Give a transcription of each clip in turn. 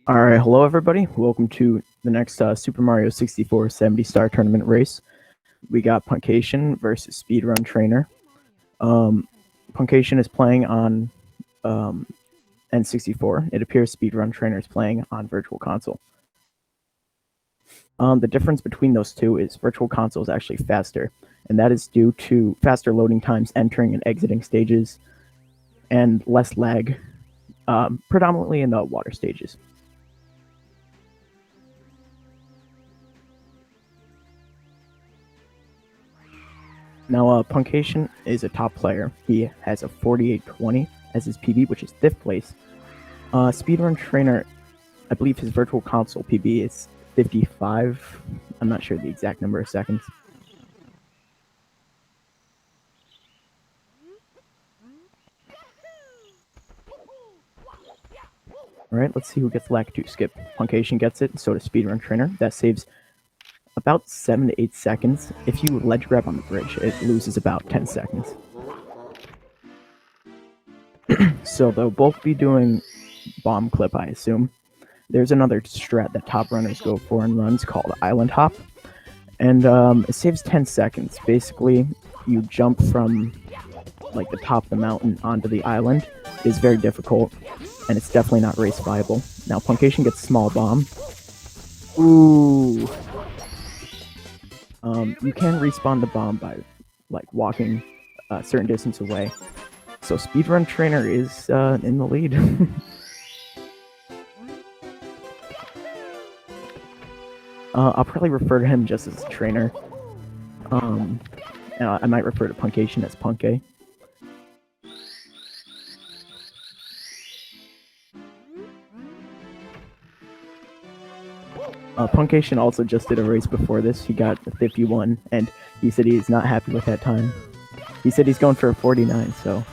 Alright, hello everybody. Welcome to the next Super Mario 64 70-star tournament race. We got Puncaushun versus Speedruntrainer. Puncaushun is playing on N64. It appears Speedruntrainer is playing on Virtual Console. The difference between those two is Virtual Console is actually faster, and that is due to faster loading times entering and exiting stages, and less lag, predominantly in the water stages. Now, Puncaushun is a top player. He has a 48-20 as his PB, which is 5th place. Speedruntrainer, I believe his Virtual Console PB is 55. I'm not sure the exact number of seconds. Alright, let's see who gets Lack 2 skip. Puncaushun gets it, and so does Speedruntrainer. That saves about 7 to 8 seconds. If you ledge grab on the bridge, it loses about 10 seconds. So they'll both be doing bomb clip, I assume. There's another strat that top runners go for and runs called Island Hop. And it saves 10 seconds. Basically, you jump from like the top of the mountain onto the island. It is very difficult, and it's definitely not race viable. Now, Puncaushun gets small bomb. Ooh. You can respawn the bomb by like walking a certain distance away. So Speedruntrainer is in the lead. I'll probably refer to him just as a trainer. I might refer to Puncaushun as Punke. Puncaushun also just did a race before this. He got a 51, and he said he's not happy with that time. He said he's going for a 49, so...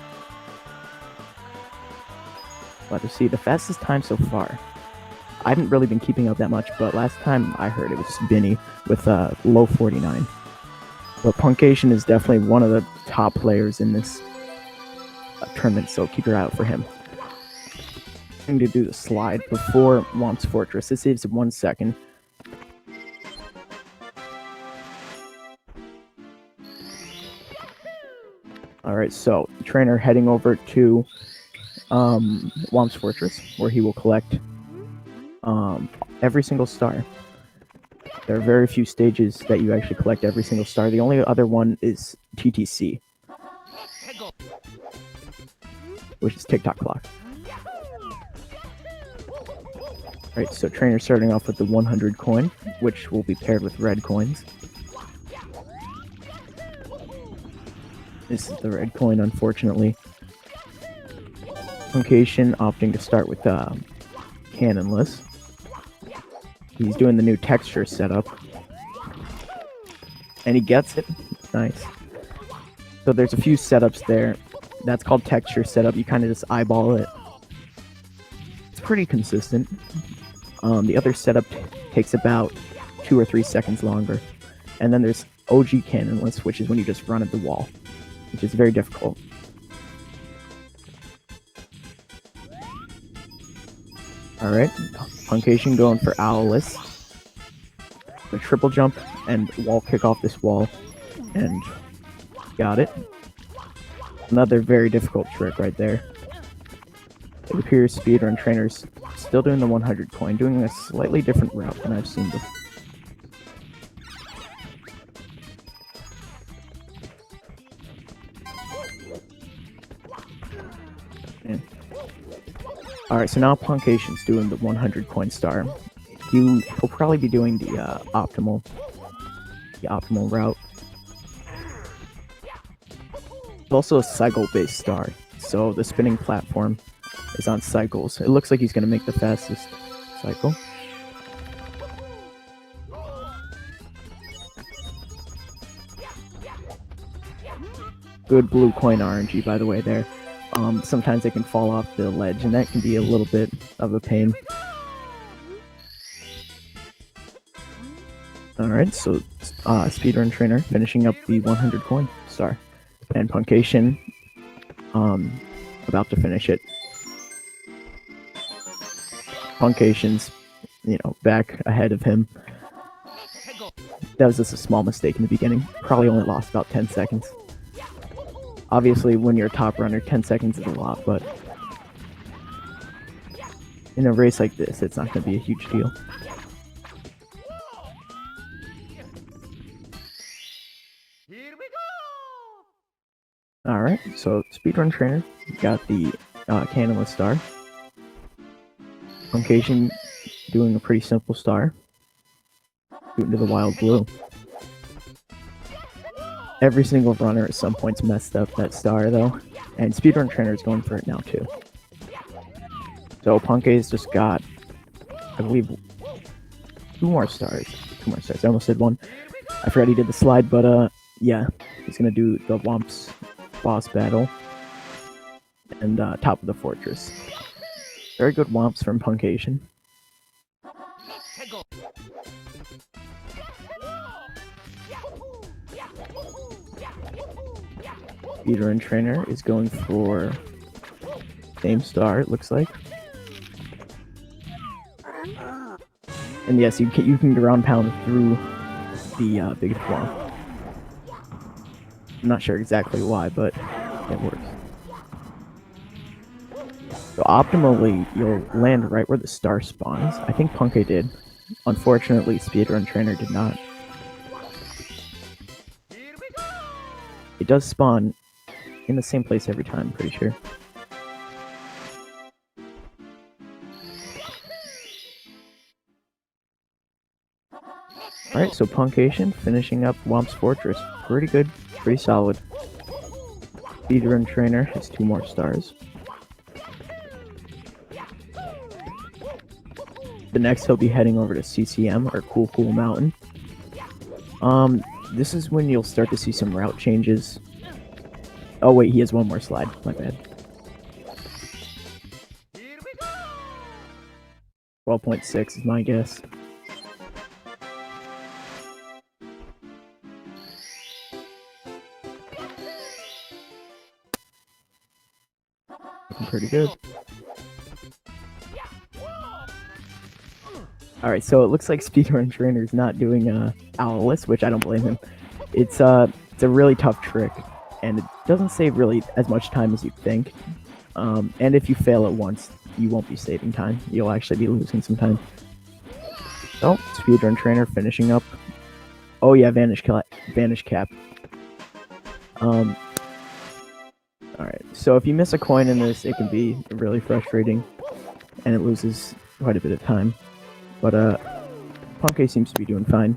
Let's see, the fastest time so far. I haven't really been keeping up that much, but last time I heard it was Binny with a low 49. But Puncaushun is definitely one of the top players in this tournament, so keep your eye out for him. I'm going to do the slide before Whomp's Fortress. This saves 1 second. Alright, so trainer heading over to Whomp's Fortress, where he will collect every single star. There are very few stages that you actually collect every single star. The only other one is TTC, which is TikTok clock. Right, so trainer starting off with the 100 coin, which will be paired with red coins. This is the red coin, unfortunately. Puncaushun opting to start with cannonless. He's doing the new texture setup. And he gets it. Nice. So there's a few setups there. That's called texture setup. You kind of just eyeball it. It's pretty consistent. The other setup takes about 2 or 3 seconds longer. And then there's OG cannonless, which is when you just run at the wall, which is very difficult. Alright, Puncaushun going for owlless. A triple jump and wall kick off this wall. And got it. Another very difficult trick right there. It appears Speedruntrainer's still doing the 100 coin, doing a slightly different route than I've seen before. Alright, so now Puncaushun's doing the 100 coin star. He'll probably be doing the optimal route. It's also a cycle-based star, so the spinning platform is on cycles. It looks like he's going to make the fastest cycle. Good blue coin RNG, by the way, there. Sometimes they can fall off the ledge, and that can be a little bit of a pain. Alright, so Speedruntrainer finishing up the 100 coin star. And Puncaushun about to finish it. Puncaushun's, back ahead of him. That was just a small mistake in the beginning. Probably only lost about 10 seconds. Obviously, when you're a top runner, 10 seconds is a lot, but in a race like this, it's not going to be a huge deal. Alright, so speedrun trainer got the Canonless star. Puncaushun doing a pretty simple star. Shooting to the wild blue. Every single runner at some points messed up that star though, and speedrun trainer is going for it now too. So Punk's just got, I believe, two more stars. I almost said one. I forgot he did the slide, but yeah, he's gonna do the Whomp's boss battle and top of the fortress. Very good Whomps from Puncaushun. Speedrun trainer is going for same star, it looks like. And yes, you can ground pound through the big Whomp. I'm not sure exactly why, but it works. So optimally, you'll land right where the star spawns. I think Punkay did. Unfortunately, speedrun trainer did not. It does spawn in the same place every time, I'm pretty sure. Alright, so Puncaushun finishing up Whomp's Fortress. Pretty good, pretty solid. Speedrun trainer has 2 more stars. The next he'll be heading over to CCM, or Cool Mountain. This is when you'll start to see some route changes. Oh wait, he has 1 more slide, my bad. 12.6 is my guess. Looking pretty good. Alright, so it looks like speedrun trainer's not doing Owlless, which I don't blame him. It's a really tough trick, and it doesn't save really as much time as you'd think. And if you fail it once, you won't be saving time. You'll actually be losing some time. So, speedrun trainer finishing up. Oh yeah, Vanish Cap. Alright, so if you miss a coin in this, it can be really frustrating, and it loses quite a bit of time. But Punkay seems to be doing fine.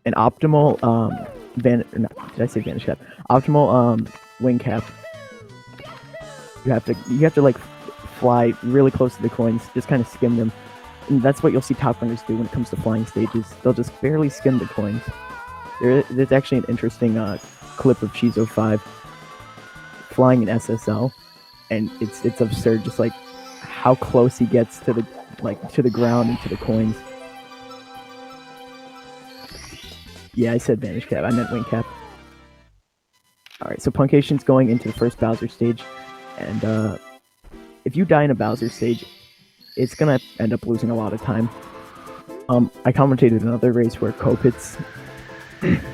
An optimal did I say Vanish Cap? Optimal wing cap. You have to like fly really close to the coins, just kind of skim them. And that's what you'll see top runners do when it comes to flying stages. They'll just barely skim the coins. There's actually an interesting clip of Shizo5 flying an SSL, and it's absurd, just like how close he gets to the ground and to the coins. Yeah, I said Vanish Cap. I meant Wing Cap. Alright, so Puncaushun's going into the first Bowser stage, and if you die in a Bowser stage, it's gonna end up losing a lot of time. I commentated another race where Kopitz,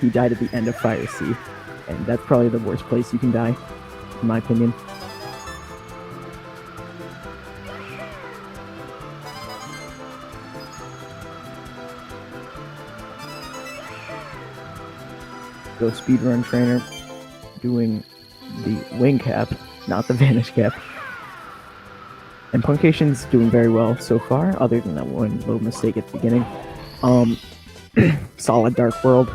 he died at the end of Fire Sea, and that's probably the worst place you can die, in my opinion. So speedrun trainer doing the wing cap, not the Vanish Cap. And Puncaushun's doing very well so far, other than that one little mistake at the beginning. Solid Dark World.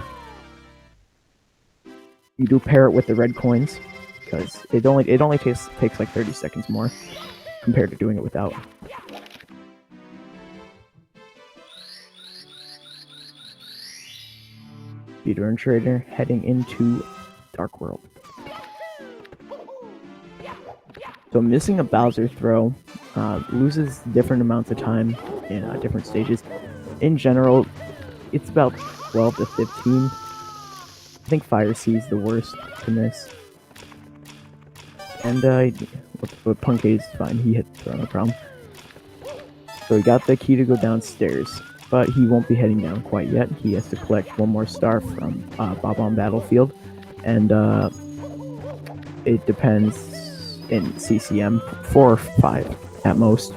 You do pair it with the red coins, because it only takes like 30 seconds more compared to doing it without. Speedrun trainer heading into Dark World. So missing a Bowser throw loses different amounts of time in different stages. In general, it's about 12 to 15. I think Fire Sea is the worst to miss. And but Punkay is fine. He hit the throw, no problem. So he got the key to go downstairs, but he won't be heading down quite yet. He has to collect one more star from Bob on Battlefield, and it depends in CCM, 4 or 5 at most.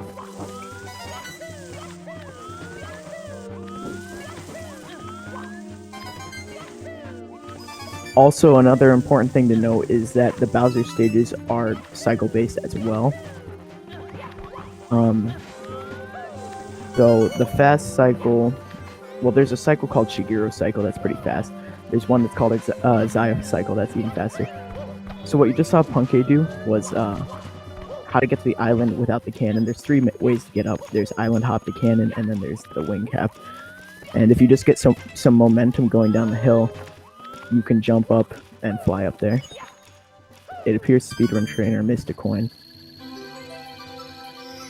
Also, another important thing to note is that the Bowser stages are cycle-based as well. So the fast cycle, well, there's a cycle called Shigeru cycle that's pretty fast. There's one that's called Zaya cycle that's even faster. So what you just saw Punkay do was how to get to the island without the cannon. There's 3 ways to get up. There's island hop, the cannon, and then there's the wing cap. And if you just get some momentum going down the hill, you can jump up and fly up there. It appears speedruntrainer missed a coin,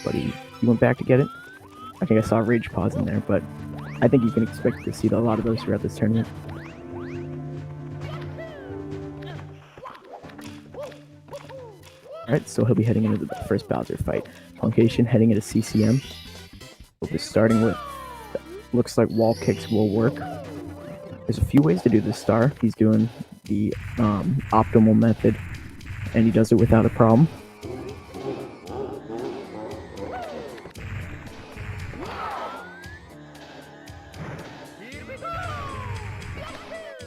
but he went back to get it. I think I saw a rage pause in there, but I think you can expect to see a lot of those throughout this tournament. Alright, so he'll be heading into the first Bowser fight. Puncaushun heading into CCM. We'll be starting with, looks like wall kicks will work. There's a few ways to do this star. He's doing the optimal method, and he does it without a problem.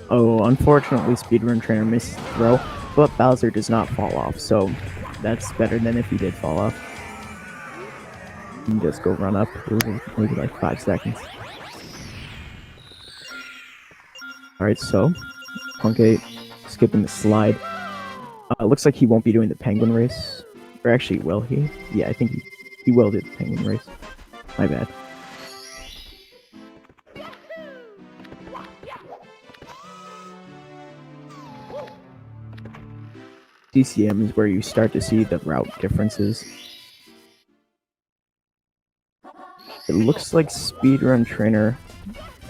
Oh, unfortunately, speedruntrainer missed the throw, but Bowser does not fall off, so that's better than if he did fall off. You can just go run up. It was maybe like 5 seconds. Alright, so Punkay skipping the slide. It looks like he won't be doing the penguin race. Or actually, will he? Yeah, I think he will do the penguin race. My bad. CCM is where you start to see the route differences. It looks like speedruntrainer.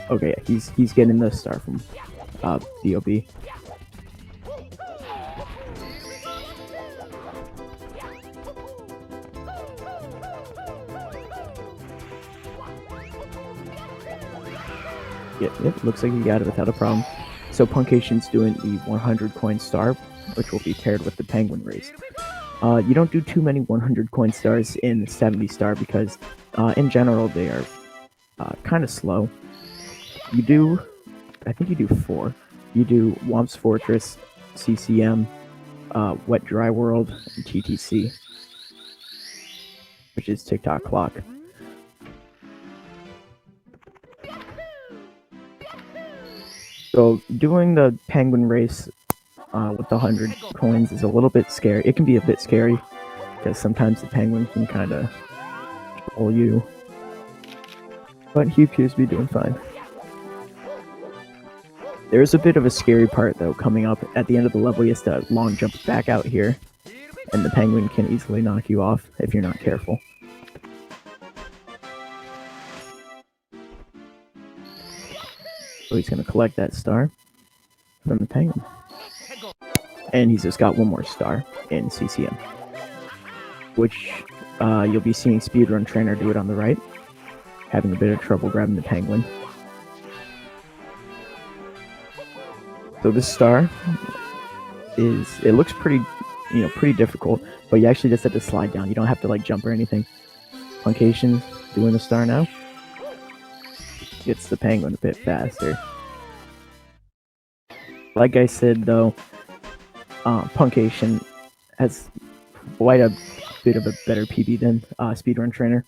Okay, he's getting the star from DOB. Yep, looks like he got it without a problem. So Puncaushun's doing the 100 coin star, which will be paired with the penguin race. You don't do too many 100 coin stars in 70 star because in general they are kind of slow. You do, I think you do 4. You do Whomp's Fortress, CCM, Wet Dry World, and TTC, which is TikTok Clock. So doing the penguin race with the 100 coins is a little bit scary. It can be a bit scary because sometimes the penguin can kind of troll you, but he appears to be doing fine. There's a bit of a scary part though coming up at the end of the level. He has to long jump back out here, and the penguin can easily knock you off if you're not careful. So he's going to collect that star from the penguin. And he's just got one more star in CCM, which you'll be seeing speedruntrainer do it on the right, having a bit of trouble grabbing the penguin. So this star it looks pretty, pretty difficult, but you actually just have to slide down. You don't have to like jump or anything. Puncaushun doing the star now. Gets the penguin a bit faster. Like I said though, Puncaushun has quite a bit of a better PB than speedruntrainer.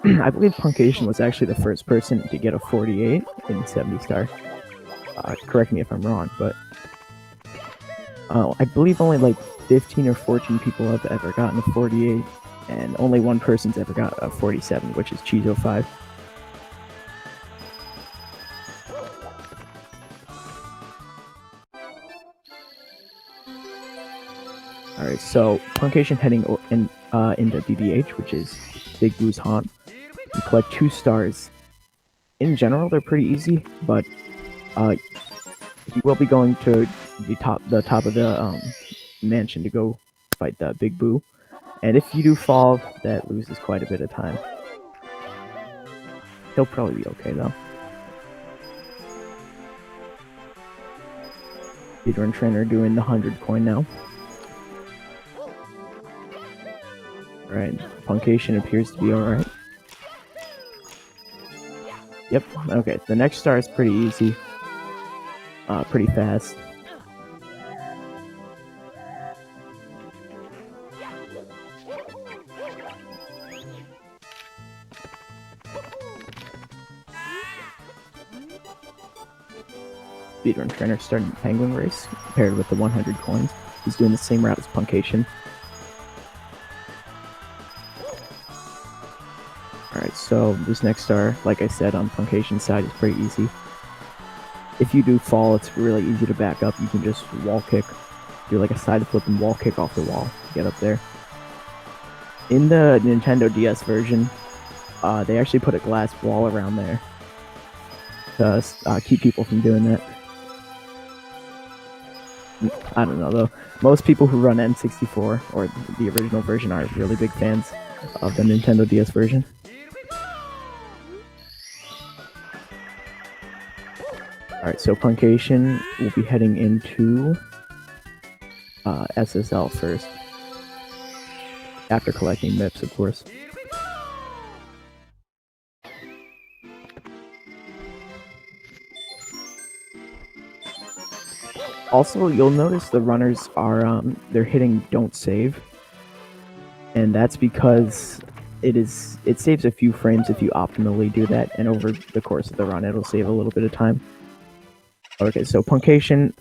I believe Puncaushun was actually the first person to get a 48 in 70 star. Correct me if I'm wrong, but I believe only like 15 or 14 people have ever gotten a 48, and only one person's ever got a 47, which is Cheezo5. Alright, so Puncaushun heading into BBH, which is Big Boo's haunt. You collect 2 stars. In general, they're pretty easy, but he will be going to the top of the mansion to go fight the Big Boo. And if you do fall, that loses quite a bit of time. He'll probably be okay though. Speedrun Trainer doing the 100 coin now. Alright, Puncaushun appears to be alright. Yep, okay, the next star is pretty easy. Pretty fast. Speedrun Trainer started the Penguin Race, paired with the 100 coins. He's doing the same route as Puncaushun. Alright, so this next star, like I said, on Puncaushun's side is pretty easy. If you do fall, it's really easy to back up. You can just wall kick, do like a side flip and wall kick off the wall to get up there. In the Nintendo DS version, they actually put a glass wall around there to keep people from doing that. I don't know though. Most people who run N64 or the original version are really big fans of the Nintendo DS version. Alright, so Puncaushun will be heading into SSL first. After collecting MIPS, of course. Also, you'll notice the runners are they're hitting don't save, and that's because it saves a few frames if you optimally do that, and over the course of the run it'll save a little bit of time. Okay, so Puncaushun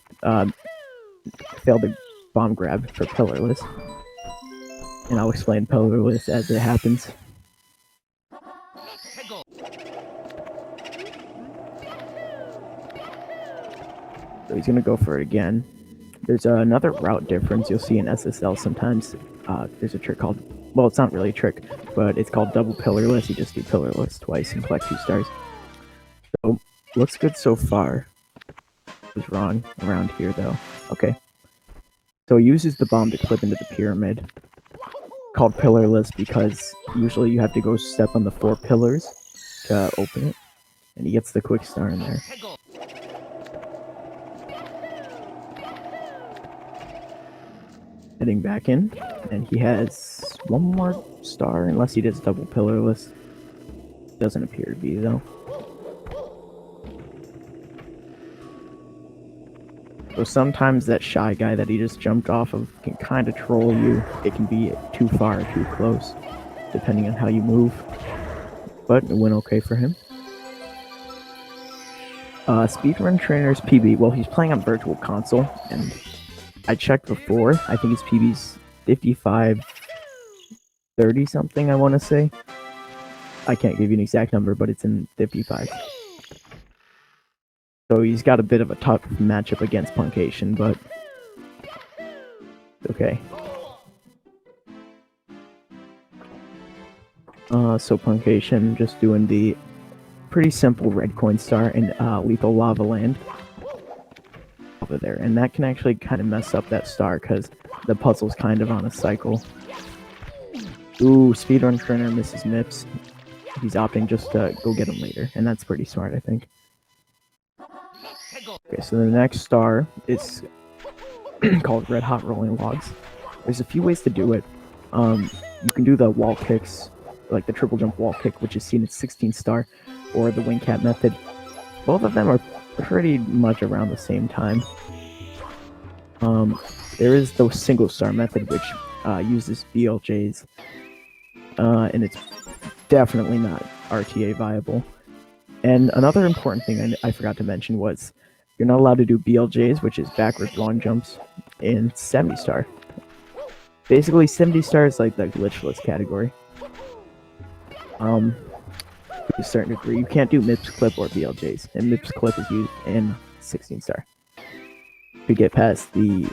failed the bomb grab for pillarless, and I'll explain pillarless as it happens. So he's gonna go for it again. There's another route difference you'll see in SSL sometimes. There's a trick called, well, it's not really a trick, but it's called double pillarless. You just do pillarless twice and collect 2 stars. So, looks good so far. Was wrong around here though. Okay. So he uses the bomb to clip into the pyramid. Called pillarless because usually you have to go step on the 4 pillars to open it. And he gets the quick star in there. Heading back in, and he has 1 more star unless he does double pillarless. Doesn't appear to be though. So sometimes that shy guy that he just jumped off of can kind of troll you. It can be too far or too close, depending on how you move. But it went okay for him. Speedrun Trainer's PB, well, he's playing on Virtual Console, and I checked before. I think his PB's 55-30 something, I want to say. I can't give you an exact number, but it's in 55. So he's got a bit of a tough matchup against Puncaushun, but okay. So Puncaushun just doing the pretty simple red coin star in Lethal Lava Land over there, and that can actually kind of mess up that star because the puzzle's kind of on a cycle. Ooh, Speedrun Trainer misses MIPS. He's opting just to go get him later, and that's pretty smart, I think. Okay, so the next star is called Red Hot Rolling Logs. There's a few ways to do it. You can do the wall kicks, like the triple jump wall kick, which is seen at 16 star, or the wing cap method. Both of them are pretty much around the same time. There is the single star method, which uses BLJs, and it's definitely not RTA viable. And another important thing I forgot to mention was you're not allowed to do BLJs, which is backward long jumps, in 70 star. Basically, 70 star is like the glitchless category. To a certain degree, you can't do MIPS clip or BLJs, and MIPS clip is used in 16 star. To get past the,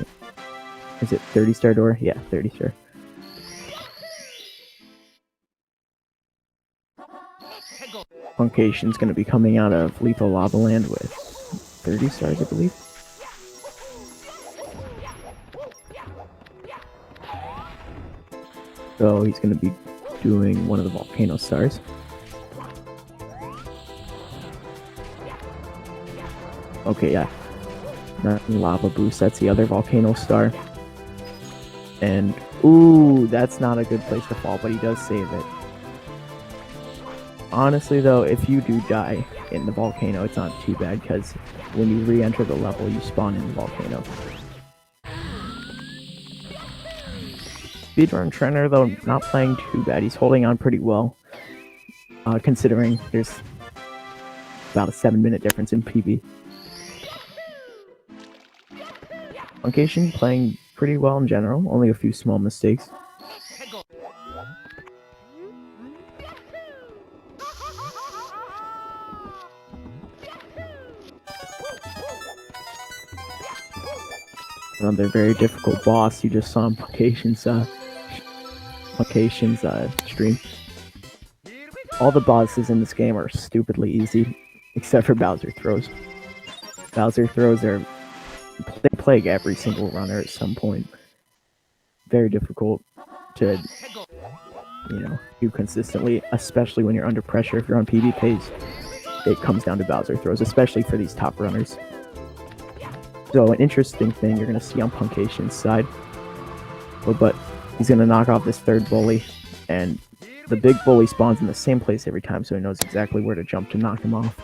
is it 30 star door? Yeah, 30 star. Puncaushun's going to be coming out of Lethal Lava Land with 30 stars, I believe. So he's going to be doing one of the volcano stars. Okay, yeah. Not lava boost, that's the other volcano star. And, ooh, that's not a good place to fall, but he does save it. Honestly, though, if you do die in the volcano, it's not too bad, because when you re-enter the level, you spawn in the volcano. Speedruntrainer, though, not playing too bad. He's holding on pretty well, considering there's about a 7-minute difference in PB. puncaushun playing pretty well in general, only a few small mistakes. Another very difficult boss you just saw on puncaushun's stream. All the bosses in this game are stupidly easy, except for Bowser throws. Bowser throws are they plague every single runner at some point. Very difficult to, do consistently, especially when you're under pressure. If you're on PB pace, it comes down to Bowser throws, especially for these top runners. So an interesting thing you're going to see on puncaushun's side, but he's going to knock off this third bully, and the big bully spawns in the same place every time, so he knows exactly where to jump to knock him off.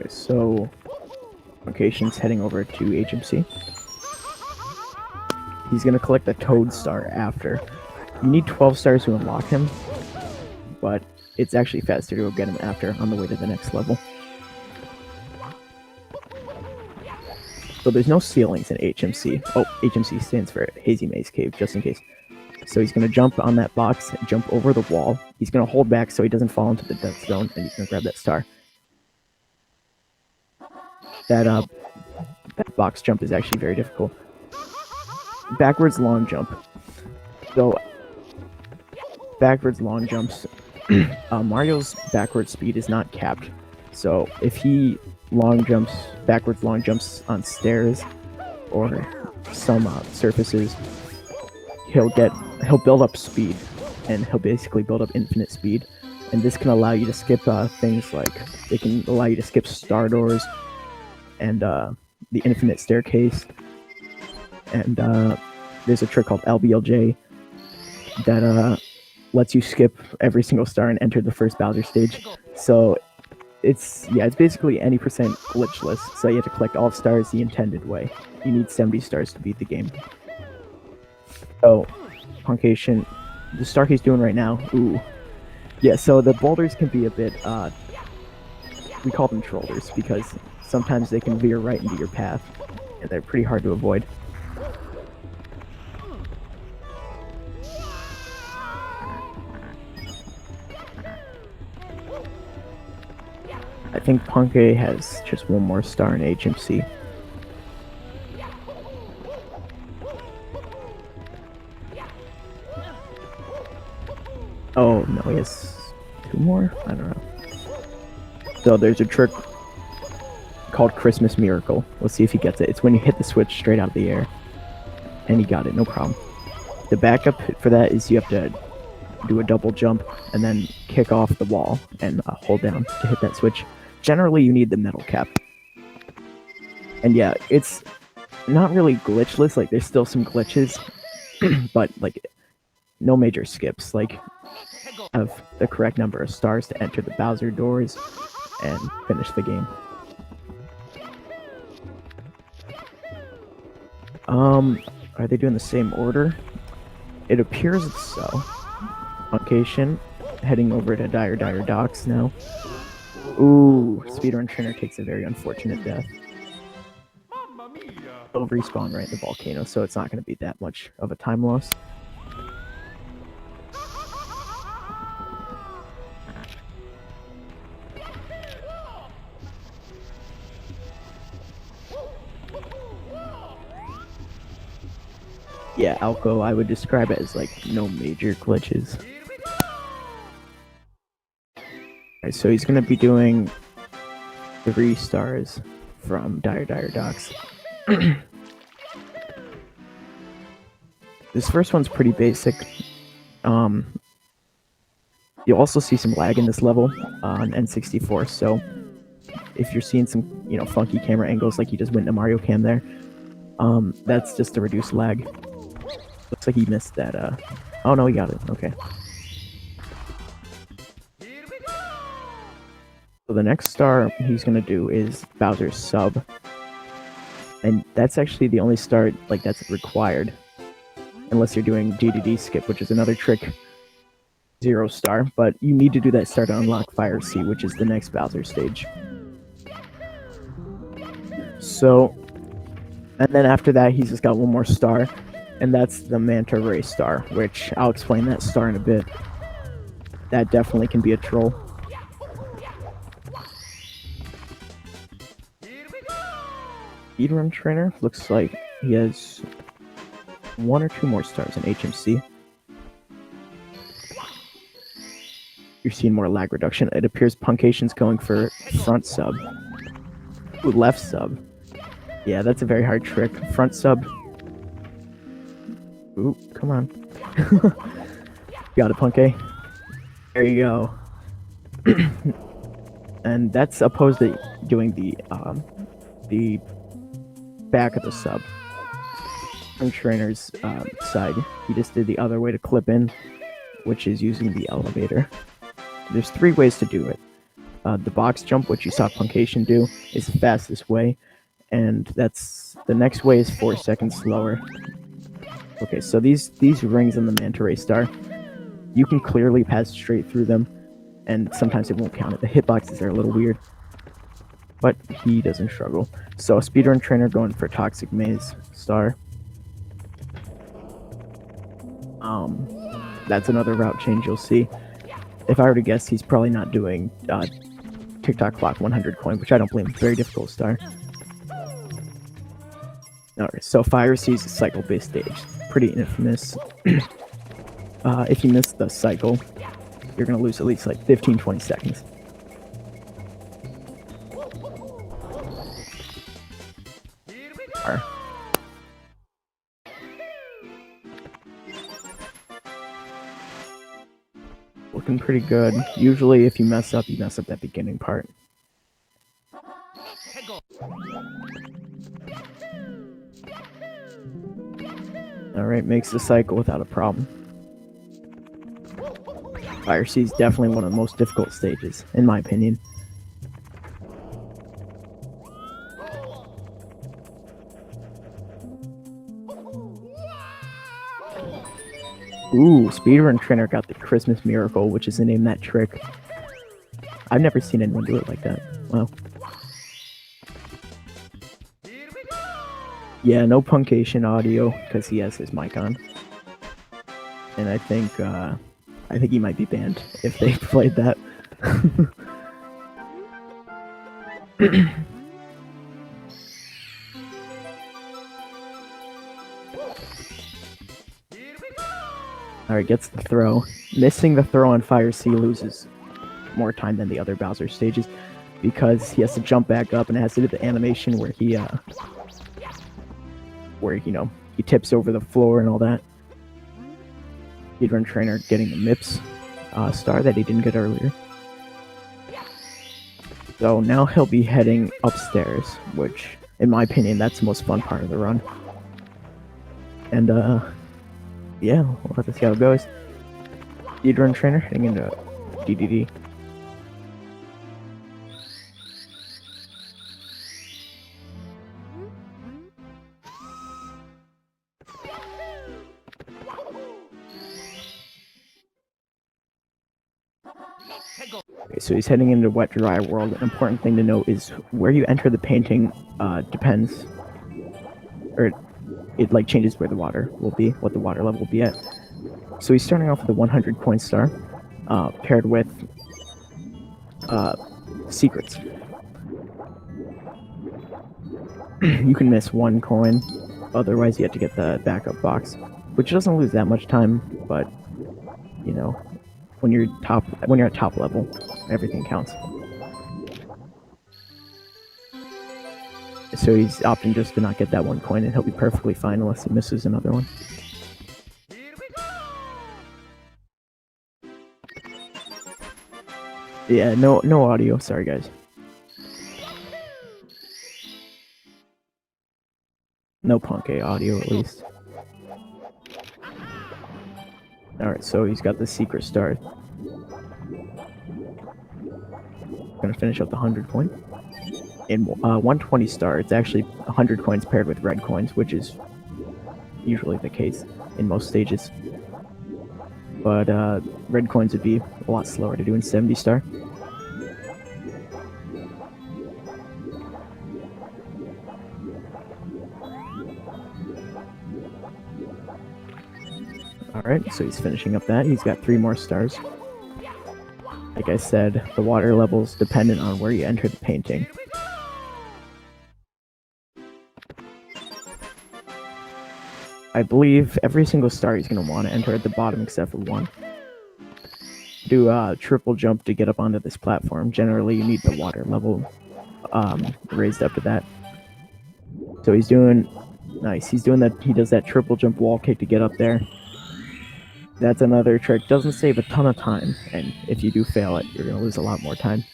So puncaushun's heading over to HMC. He's going to collect the Toad Star after. You need 12 stars to unlock him, but it's actually faster to go get him after on the way to the next level. So there's no ceilings in HMC. Oh, HMC stands for Hazy Maze Cave, just in case. So he's going to jump on that box, jump over the wall. He's going to hold back so he doesn't fall into the death zone, and he's going to grab that star. That box jump is actually very difficult. Backwards long jump. So backwards long jumps, Mario's backwards speed is not capped. So if he backwards long jumps on stairs or some surfaces, he'll build up speed, and he'll basically build up infinite speed. And this can allow you to skip things like, it can allow you to skip star doors and the infinite staircase. And there's a trick called LBLJ that lets you skip every single star and enter the first Bowser stage. So it's basically any percent glitchless. So you have to collect all stars the intended way. You need 70 stars to beat the game. So puncaushun, the star he's doing right now, ooh. Yeah, so the boulders can be a bit, we call them trollers, because sometimes they can veer right into your path, and they're pretty hard to avoid. I think Punkay has just one more star in HMC. Oh, no, he has 2 more? I don't know. So there's a trick called Christmas Miracle. Let's see if he gets it. It's when you hit the switch straight out of the air. And he got it, no problem. The backup for that is you have to do a double jump and then kick off the wall and hold down to hit that switch. Generally, you need the metal cap. And yeah, it's not really glitchless. Like, there's still some glitches, but like no major skips. Like, have the correct number of stars to enter the Bowser doors and finish the game. Are they doing the same order? It appears so. puncaushun heading over to Dire Docks now. Ooh, speedruntrainer takes a very unfortunate death. He'll respawn right in the volcano, so it's not going to be that much of a time loss. Yeah, Alco, I would describe it as like no major glitches. Alright, so he's gonna be doing 3 stars from Dire Docks. This first one's pretty basic. You'll also see some lag in this level on N64, so if you're seeing some, funky camera angles like you just went into Mario Cam there, that's just to reduce lag. Looks like he missed that, oh no, he got it, okay. So the next star he's gonna do is Bowser's Sub. And that's actually the only star, that's required. Unless you're doing DDD skip, which is another trick. 0 star, but you need to do that star to unlock Fire Sea, which is the next Bowser stage. So, and then after that, he's just got one more star, and that's the Manta Ray star, which I'll explain that star in a bit. That definitely can be a troll. Speedrun Trainer looks like he has 1 or 2 more stars in HMC. You're seeing more lag reduction. It appears puncaushun's going for front sub. Ooh, left sub. Yeah, that's a very hard trick. Front sub. Ooh, come on. Got it, Punkay. There you go. And that's opposed to doing the back of the sub. From Trainer's side, he just did the other way to clip in, which is using the elevator. There's 3 ways to do it. The box jump, which you saw puncaushun do, is the fastest way, and that's the next way is 4 seconds slower. Okay, so these rings in the Manta Ray star, you can clearly pass straight through them, and sometimes it won't count it. The hitboxes are a little weird, but he doesn't struggle. So Speedrun Trainer going for Toxic Maze star. That's another route change you'll see. If I were to guess, he's probably not doing TikTok Clock 100 coin, which I don't blame. Very difficult star. Alright, so Fire Sea's a cycle-based stage. Pretty infamous. If you miss the cycle, you're going to lose at least 15-20 seconds. Looking pretty good. Usually if you mess up that beginning part. Alright, makes the cycle without a problem. Fire Sea is definitely one of the most difficult stages, in my opinion. Ooh, Speedrun Trainer got the Christmas Miracle, which is the name of that trick. I've never seen anyone do it like that. Wow. Yeah, no puncaushun audio, because he has his mic on. And I think he might be banned if they played that. Alright, gets the throw. Missing the throw on Fire Sea loses more time than the other Bowser stages because he has to jump back up and it has to do the animation where he he tips over the floor and all that. Speedrun Trainer getting the MIPS star that he didn't get earlier. So now he'll be heading upstairs, which, in my opinion, that's the most fun part of the run. And, yeah, we'll have to see how it goes. Speedrun Trainer heading into DDD. Okay, so he's heading into Wet Dry World. An important thing to note is where you enter the painting depends, or it like changes where the water will be, what the water level will be at. So he's starting off with a 100 coin star, paired with secrets. You can miss 1 coin, otherwise you have to get the backup box, which doesn't lose that much time, but you know, when you're at top level, everything counts. So he's opting just to not get that 1 coin, and he'll be perfectly fine unless he misses another one. Yeah, no audio. Sorry, guys. No Punkay audio, at least. Alright, so he's got the secret star. Gonna finish up the 100 coin. In 120 star, it's actually 100 coins paired with red coins, which is usually the case in most stages. But red coins would be a lot slower to do in 70 star. Alright, so he's finishing up that. He's got 3 more stars. Like I said, the water level's dependent on where you enter the painting. I believe every single star he's going to want to enter at the bottom except for 1. Do a triple jump to get up onto this platform. Generally, you need the water level raised up to that. So he's doing... Nice. He's doing that. He does that triple jump wall kick to get up there. That's another trick. Doesn't save a ton of time, and if you do fail it, you're going to lose a lot more time.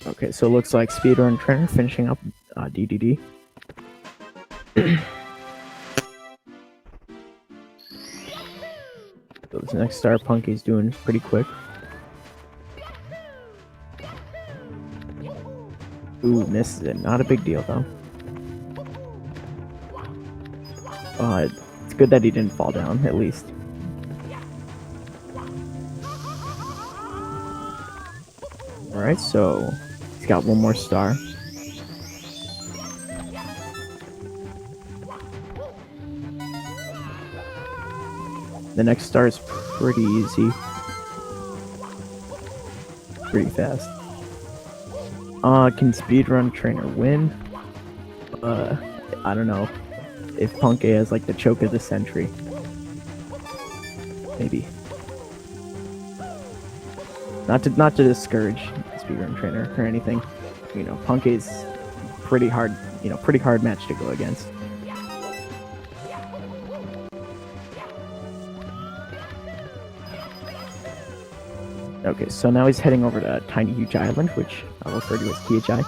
Okay, so it looks like speedruntrainer finishing up DDD. So this next star Punky's doing pretty quick. Ooh, misses it. Not a big deal, though. It's good that he didn't fall down, at least. Alright, so he's got 1 more star. The next star is pretty easy. Pretty fast. Can speedruntrainer win? I don't know. If Punkay has like the choke of the century. Maybe. Not to discourage speedruntrainer or anything. You know, Punkay's pretty hard match to go against. Okay, so now he's heading over to Tiny Huge Island, which I'll refer to as THI.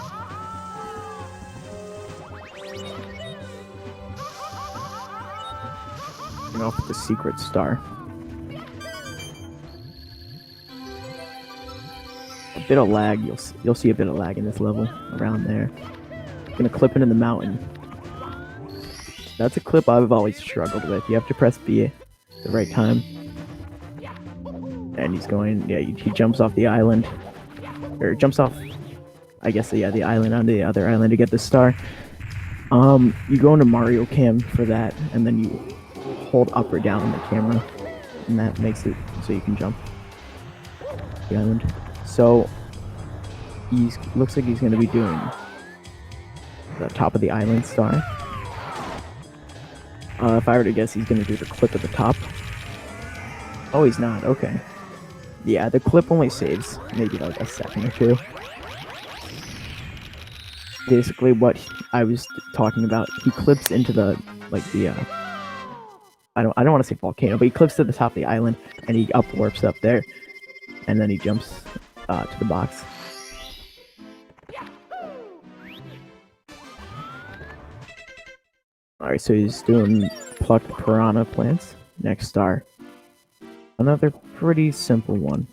Off with the secret star. A bit of lag. You'll see a bit of lag in this level around there. Gonna clip into the mountain. That's a clip I've always struggled with. You have to press B at the right time. And he's going. Yeah, he jumps off the island, or jumps off. I guess the island onto the other island to get the star. You go into Mario Cam for that, and then you hold up or down on the camera, and that makes it so you can jump the island. So looks like he's going to be doing the top of the island star. If I were to guess, he's going to do the clip at the top. Oh, he's not. Okay. Yeah, the clip only saves maybe like a second or 2. Basically, what I was talking about, he clips into the I don't want to say volcano, but he clips to the top of the island, and he warps up there, and then he jumps to the box. Alright, so he's doing plucked piranha plants. Next star. Another pretty simple one.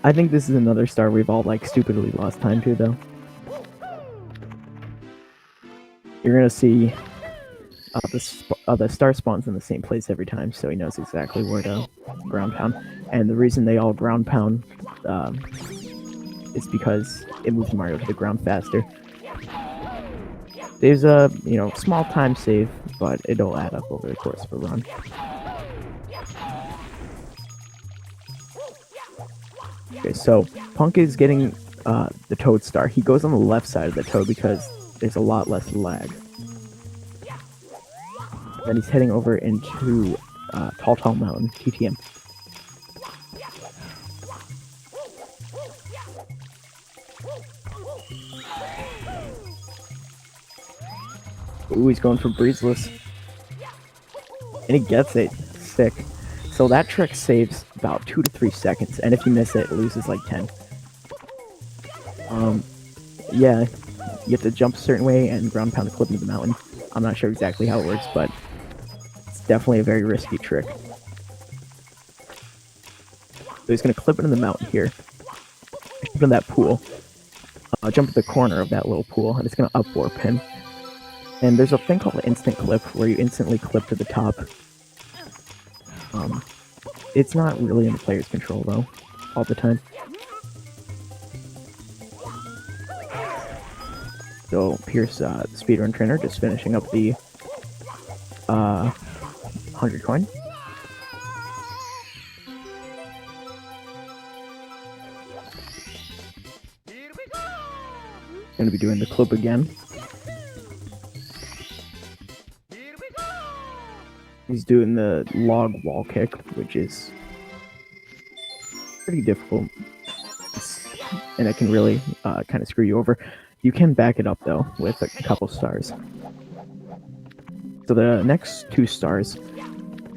I think this is another star we've all stupidly lost time to, though. You're gonna see the star spawns in the same place every time, so he knows exactly where to ground pound. And the reason they all ground pound is because it moves Mario to the ground faster. There's a small time save, but it'll add up over the course of a run. Okay, so Punk is getting the Toad star. He goes on the left side of the Toad because there's a lot less lag. Then he's heading over into Tall Mountain, TTM. Ooh, he's going for breezeless. And he gets it. Sick. So that trick saves about 2 to 3 seconds, and if you miss it, it loses like 10. Yeah, you have to jump a certain way and ground pound the clip into the mountain. I'm not sure exactly how it works, but it's definitely a very risky trick. So he's going to clip it in the mountain here. Jump in that pool. Jump at the corner of that little pool, and it's going to up warp him. And there's a thing called instant clip, where you instantly clip to the top. It's not really in the player's control, though, all the time. So here's the speedrun trainer just finishing up the 100 coin. Gonna be doing the clip again. He's doing the log wall kick, which is pretty difficult, and it can really kind of screw you over. You can back it up though with a couple stars. So the next 2 stars,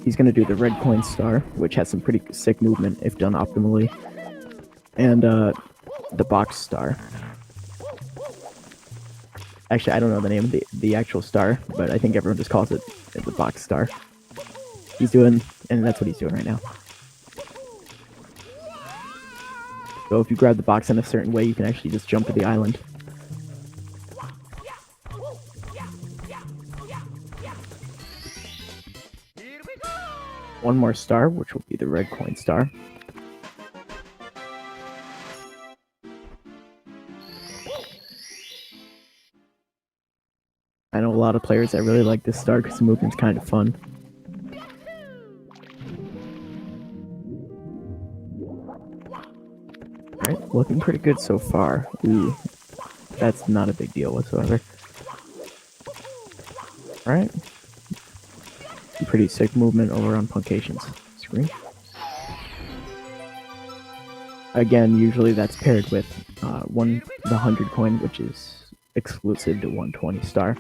he's gonna do the red coin star, which has some pretty sick movement if done optimally, and the box star. Actually, I don't know the name of the actual star, but I think everyone just calls it the box star. He's doing, and that's what he's doing right now. So if you grab the box in a certain way, you can actually just jump to the island. One more star, which will be the red coin star. I know a lot of players that really like this star because the movement's kind of fun. Alright, looking pretty good so far. Ooh, that's not a big deal whatsoever. Alright. Pretty sick movement over on Puncaushun's screen. Again, usually that's paired with the 100 coin, which is exclusive to 120 star.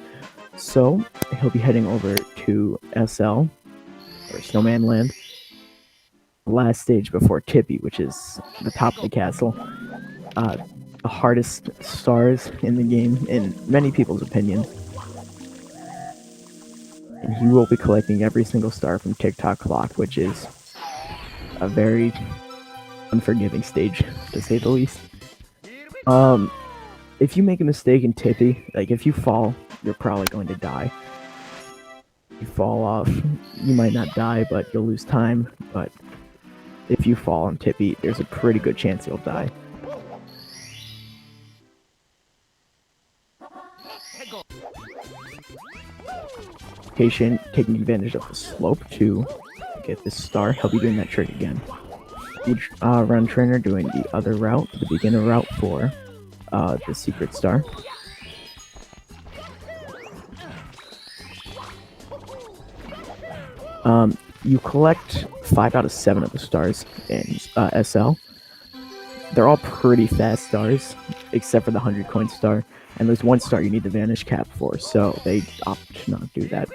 So he'll be heading over to SL, or Snowman Land, last stage before Tippy, which is the top of the castle. The hardest stars in the game, in many people's opinion. And he will be collecting every single star from TikTok Clock, which is a very unforgiving stage, to say the least. If you make a mistake in Tippy, like if you fall, you're probably going to die. If you fall off, you might not die, but you'll lose time. But if you fall on Tippy, there's a pretty good chance you'll die. Patient taking advantage of the slope to get this star. He'll be doing that trick again. Each run trainer doing the other route, the beginner route for the secret star. You collect 5 out of 7 of the stars in SL. They're all pretty fast stars, except for the 100 coin star. And there's 1 star you need the vanish cap for, so they opt to not do that.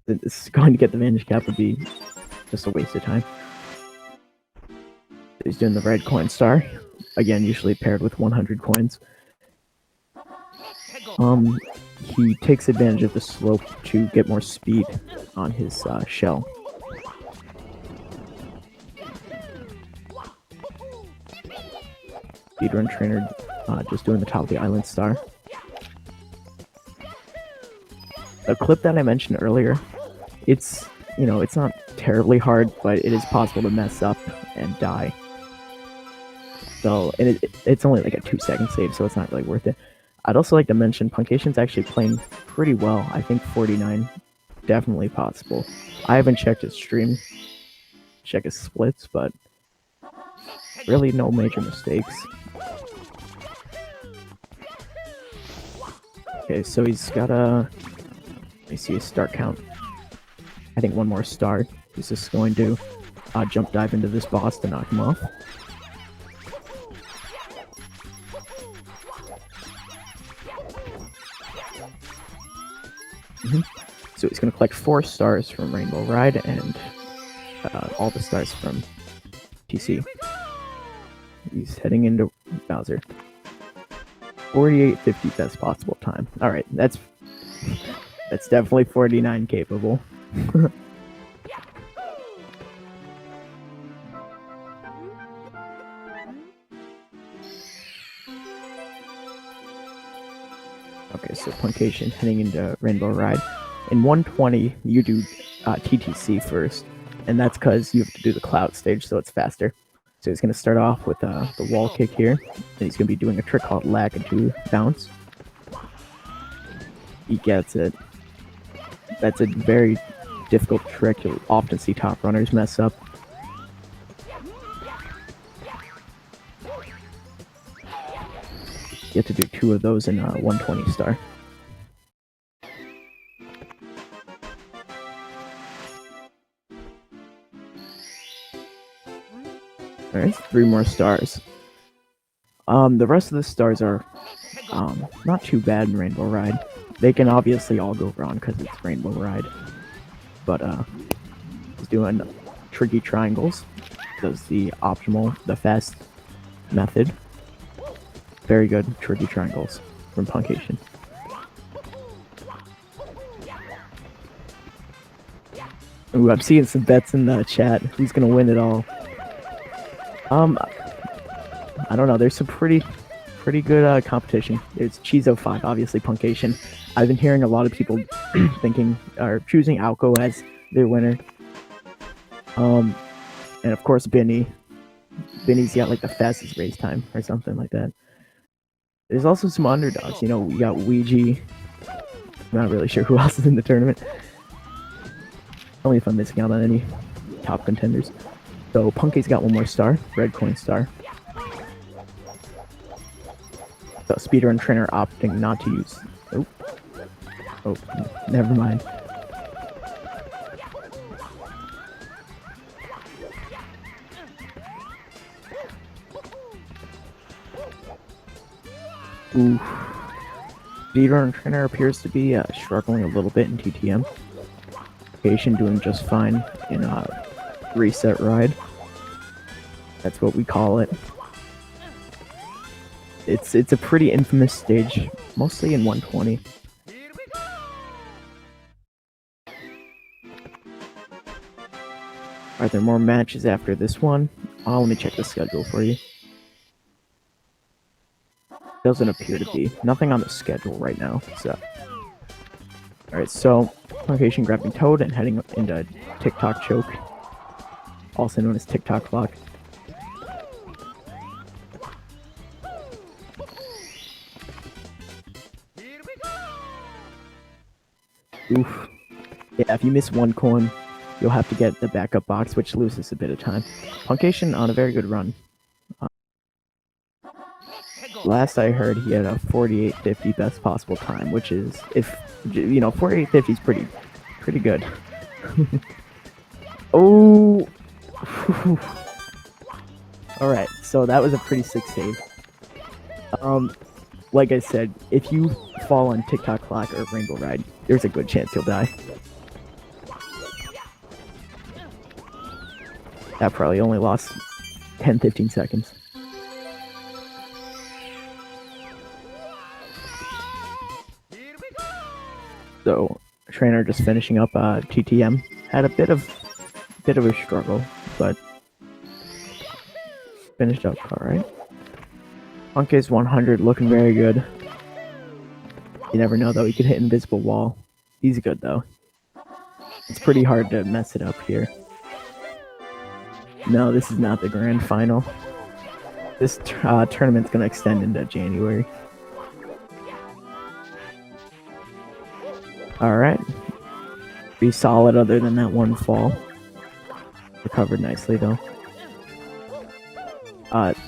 This going to get the vanish cap would be just a waste of time. He's doing the red coin star, again usually paired with 100 coins. He takes advantage of the slope to get more speed on his shell. Speedrun trainer just doing the top of the island star. The clip that I mentioned earlier, it's not terribly hard, but it is possible to mess up and die. So, and it's only like a 2-second save, so it's not really worth it. I'd also like to mention Puncaushun's actually playing pretty well. I think 49 definitely possible. I haven't checked his stream, check his splits, but really no major mistakes. Okay, so he's got a me see a star count. I think one more star. He's just going to jump dive into this boss to knock him off. So he's going to collect 4 stars from Rainbow Ride and all the stars from TC. He's heading into Bowser. 48.50 best possible time. Alright, that's definitely 49 capable. Okay, so Puncaushun heading into Rainbow Ride. In 120, you do TTC first, and that's because you have to do the cloud stage, so it's faster. So he's going to start off with the wall kick here, and he's going to be doing a trick called lag into bounce. He gets it. That's a very difficult trick. You'll often see top runners mess up. You have to do 2 of those in 120 star. Alright, 3 more stars. The rest of the stars are not too bad in Rainbow Ride. They can obviously all go wrong because it's Rainbow Ride. But he's doing tricky triangles. Does the optimal, the fast method. Very good tricky triangles from Puncaushun. Ooh, I'm seeing some bets in the chat. Who's gonna win it all? I don't know. There's some pretty good competition. There's Cheezo5, obviously Puncaushun. I've been hearing a lot of people thinking or choosing Alco as their winner. And of course Binny. Binny's got like the fastest race time or something like that. There's also some underdogs. You know, we got Ouija. I'm not really sure who else is in the tournament. Only if I'm missing out on any top contenders. So Punk's got 1 more star, red coin star. So speedruntrainer opting not to use. Oh, never mind. Ooh. Speedruntrainer appears to be struggling a little bit in TTM. Puncaushun doing just fine in reset ride. That's what we call it. It's a pretty infamous stage, mostly in 120. Are there more matches after this one? Let me check the schedule for you. Doesn't appear to be. Nothing on the schedule right now. So, alright, so Puncaushun grabbing Toad and heading into TikTok choke, also known as TikTok clock. Oof. Yeah, if you miss 1 coin, you'll have to get the backup box, which loses a bit of time. Puncaushun on a very good run. Last I heard, he had a 48.50 best possible time, which is, if you know, 48.50 is pretty good. Oh. All right, so that was a pretty sick save. Like I said, if you fall on TikTok clock or Rainbow Ride, there's a good chance you'll die. That probably only lost 10-15 seconds. So, trainer just finishing up TTM. Had a bit of a struggle, but finished up alright. Punk is 100, looking very good. You never know though, he could hit invisible wall. He's good though. It's pretty hard to mess it up here. No, this is not the grand final. This tournament's gonna extend into January. Alright. Be solid other than that 1 fall. Recovered nicely though.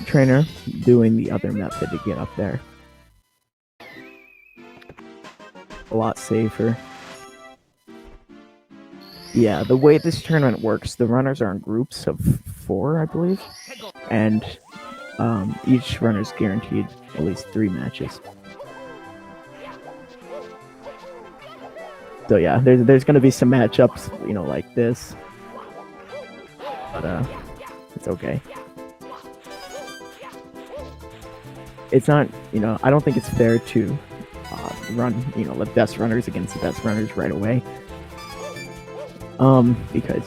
Trainer doing the other method to get up there. A lot safer. Yeah, the way this tournament works, the runners are in groups of 4, I believe, and each runner's guaranteed at least 3 matches. So yeah, there's going to be some matchups, like this, but it's okay. It's not, I don't think it's fair to run, the best runners against the best runners right away. Because,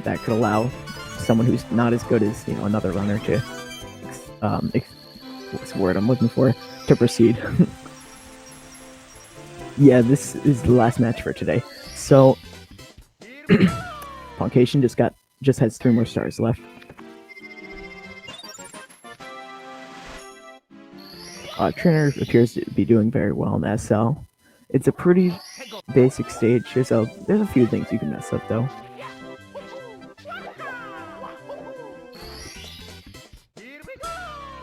that could allow someone who's not as good as, another runner to, what's the word I'm looking for, to proceed. Yeah, this is the last match for today. So, puncaushun just has 3 more stars left. Trainer appears to be doing very well in SL. It's a pretty basic stage, so there's a few things you can mess up though.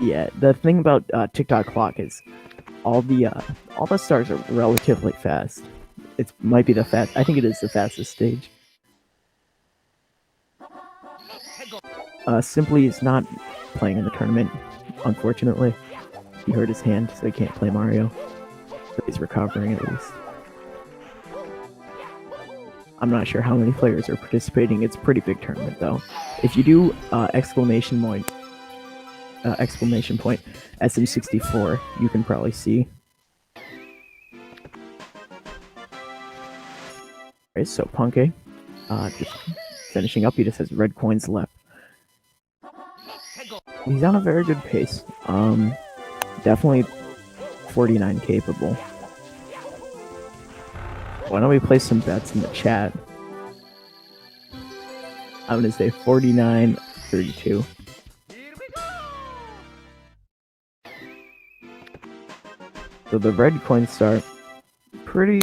Yeah, the thing about TikTok clock is all the stars are relatively fast. It might be I think it is the fastest stage. Simply is not playing in the tournament, unfortunately. He hurt his hand, so he can't play Mario. But he's recovering at least. I'm not sure how many players are participating. It's a pretty big tournament, though. If you do exclamation point SM64, you can probably see. Alright, so Punke, just finishing up. He just has red coins left. He's on a very good pace. Definitely 49 capable. Why don't we place some bets in the chat? I'm gonna say 49-32. So the red coins start pretty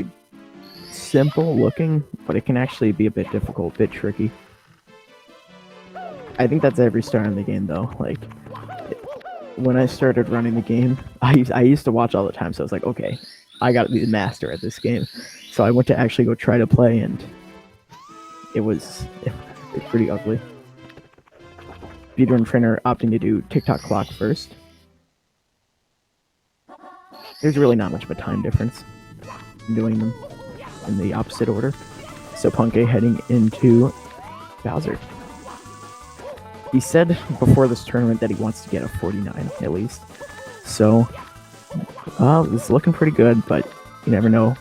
simple looking, but it can actually be a bit difficult, a bit tricky. I think that's every star in the game though. Like, when I started running the game, I used to watch all the time, so I was like, okay, I gotta be the master at this game. So I went to actually go try to play, and it was pretty ugly. Speedruntrainer opting to do TikTok clock first. There's really not much of a time difference in doing them in the opposite order. So Punke heading into Bowser. He said before this tournament that he wants to get a 49 at least. So, it's looking pretty good, but you never know.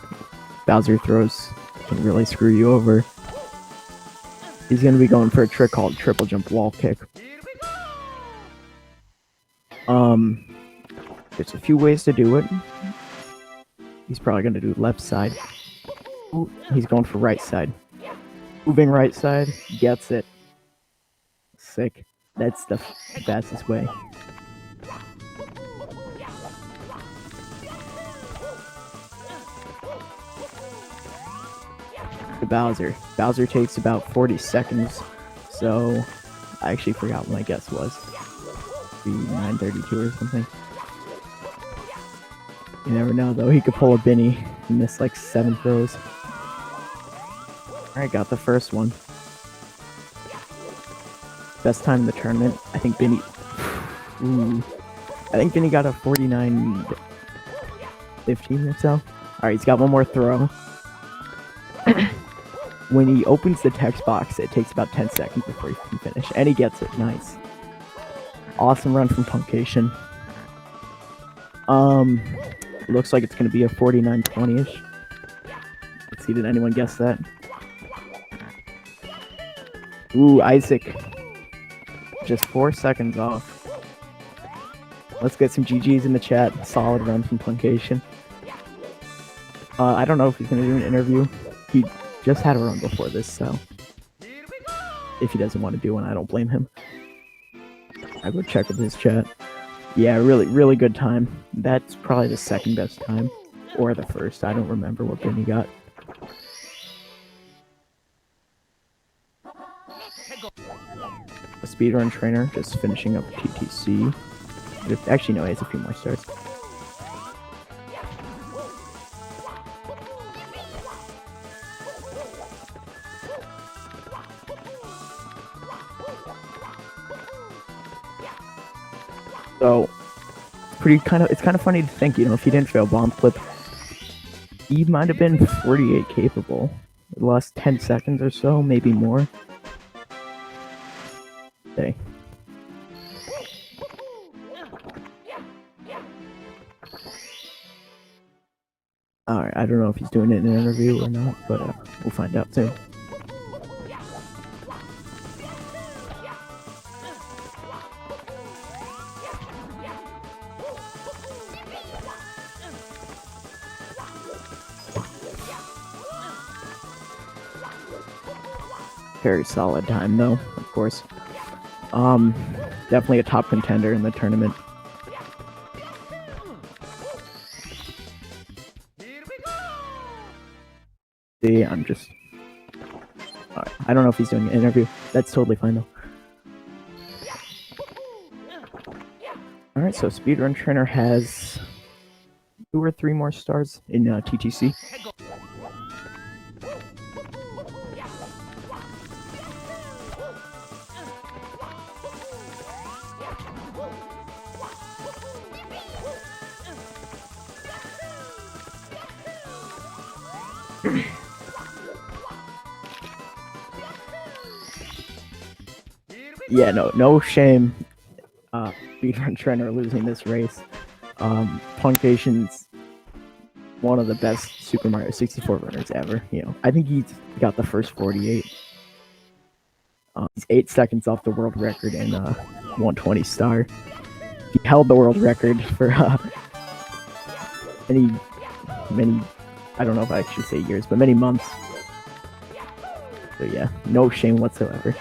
Bowser throws can really screw you over. He's going to be going for a trick called triple jump wall kick. There's a few ways to do it. He's probably going to do left side. Ooh, he's going for right side. Moving right side, gets it. Sick. That's the fastest way. To Bowser. Bowser takes about 40 seconds, so I actually forgot what my guess was. Maybe 9:32 or something. You never know though, he could pull a Binny and miss like 7 throws. Alright, got the first one. Best time in the tournament. I think Binny... Ooh. I think Binny got a 49-15 or so. Alright, he's got one more throw. When he opens the text box, it takes about 10 seconds before he can finish. And he gets it. Nice. Awesome run from puncaushun. Looks like it's going to be a 49-20-ish. Let's see, did anyone guess that? Ooh, Isaac. Just 4 seconds off. Let's get some GGs in the chat. Solid run from puncaushun. I don't know if he's going to do an interview. He just had a run before this, so if he doesn't want to do one, I don't blame him. I go check with his chat. Yeah, really good time. That's probably the second best time, or the first. I don't remember what Benny got. A speedruntrainer just finishing up TTC. Actually, no, he has a few more stars. So it's kind of funny to think, if he didn't fail bomb clip, he might have been 48 capable. The last 10 seconds or so, maybe more. Okay. Alright, I don't know if he's doing it in an interview or not, but we'll find out soon. Very solid time though, of course. Definitely a top contender in the tournament. See, I'm just... Right. I don't know if he's doing an interview. That's totally fine though. Alright, so speedruntrainer has 2 or 3 more stars in TTC. Yeah, no shame. Speedruntrainer losing this race. Puncaushun's one of the best Super Mario 64 runners ever. I think he's got the first 48. He's 8 seconds off the world record and 120 star. He held the world record for many, I don't know if I should say years, but many months. So yeah, no shame whatsoever.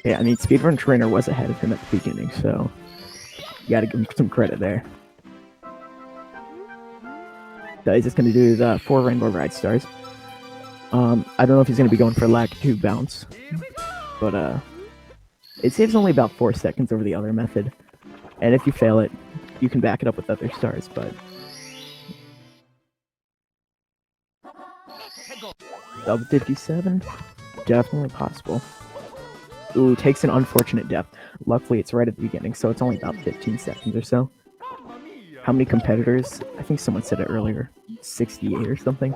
Yeah, I mean, speedruntrainer was ahead of him at the beginning, so you gotta give him some credit there. So he's just gonna do the 4 Rainbow Ride stars. I don't know if he's gonna be going for lag 2 bounce, but it saves only about 4 seconds over the other method. And if you fail it, you can back it up with other stars, but... Sub 57? Definitely possible. Ooh, takes an unfortunate death. Luckily, it's right at the beginning, so it's only about 15 seconds or so. How many competitors? I think someone said it earlier. 68 or something.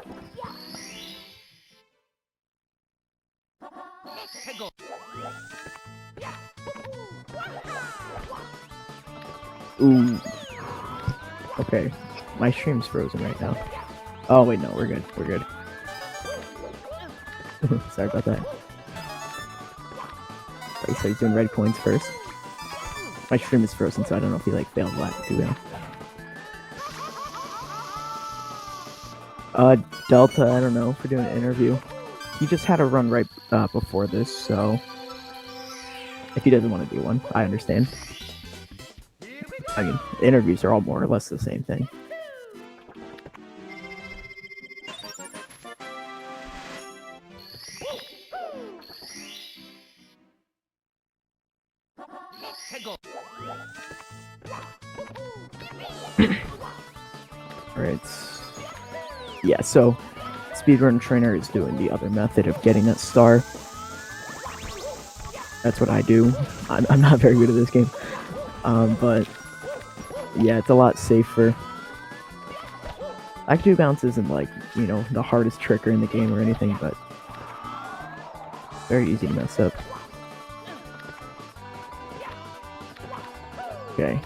Ooh. Okay. My stream's frozen right now. Oh, wait, no, we're good. We're good. Sorry about that. Okay, so he's doing red coins first. My stream is frozen, so I don't know if he failed lag too well. Delta, I don't know, for doing an interview. He just had a run right before this, so if he doesn't want to do one, I understand. I mean, interviews are all more or less the same thing. Alright. Yeah, so speedruntrainer is doing the other method of getting that star. That's what I do. I'm not very good at this game. But yeah, it's a lot safer. Lag 2 bounce isn't the hardest trigger in the game or anything, but very easy to mess up. Okay.